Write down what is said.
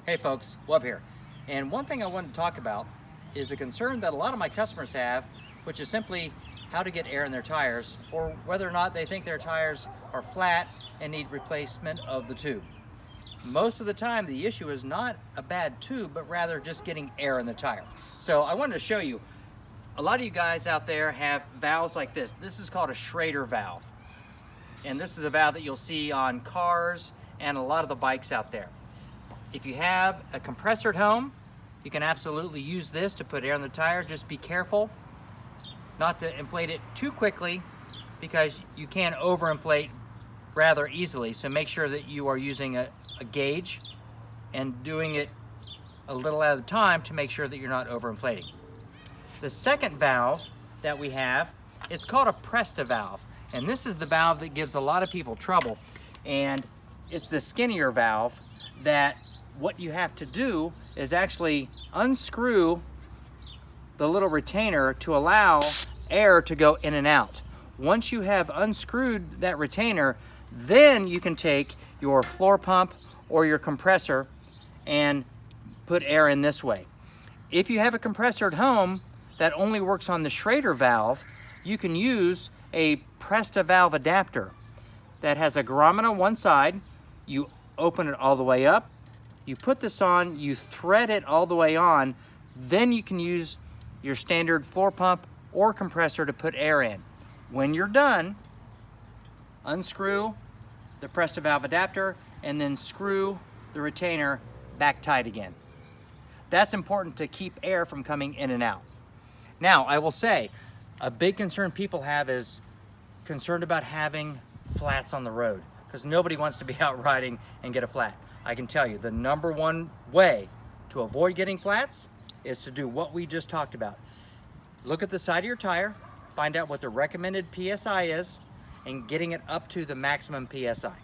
Hey folks, Wub here. And one thing I wanted to talk about is a concern that a lot of my customers have, which is simply how to get air in their tires, or whether or not they think their tires are flat and need replacement of the tube. Most of the time the issue is not a bad tube, but rather just getting air in the tire. So I wanted to show you, a lot of you guys out there have valves like this. This is called a Schrader valve. And this is a valve that you'll see on cars and a lot of the bikes out there. If you have a compressor at home, you can absolutely use this to put air in the tire. Just be careful not to inflate it too quickly, because you can overinflate rather easily. So make sure that you are using a gauge and doing it a little at a time to make sure that you're not overinflating. The second valve that we have, it's called a Presta valve. And this is the valve that gives a lot of people trouble. And it's the skinnier valve that what you have to do is actually unscrew the little retainer to allow air to go in and out. Once you have unscrewed that retainer, then you can take your floor pump or your compressor and put air in this way. If you have a compressor at home that only works on the Schrader valve, you can use a Presta valve adapter that has a grommet on one side. You open it all the way up, you put this on, you thread it all the way on, then you can use your standard floor pump or compressor to put air in. When you're done, unscrew the Presta valve adapter and then screw the retainer back tight again. That's important to keep air from coming in and out. Now, I will say, a big concern people have is concerned about having flats on the road, because nobody wants to be out riding and get a flat. I can tell you the number one way to avoid getting flats is to do what we just talked about. Look at the side of your tire, find out what the recommended PSI is, and getting it up to the maximum PSI.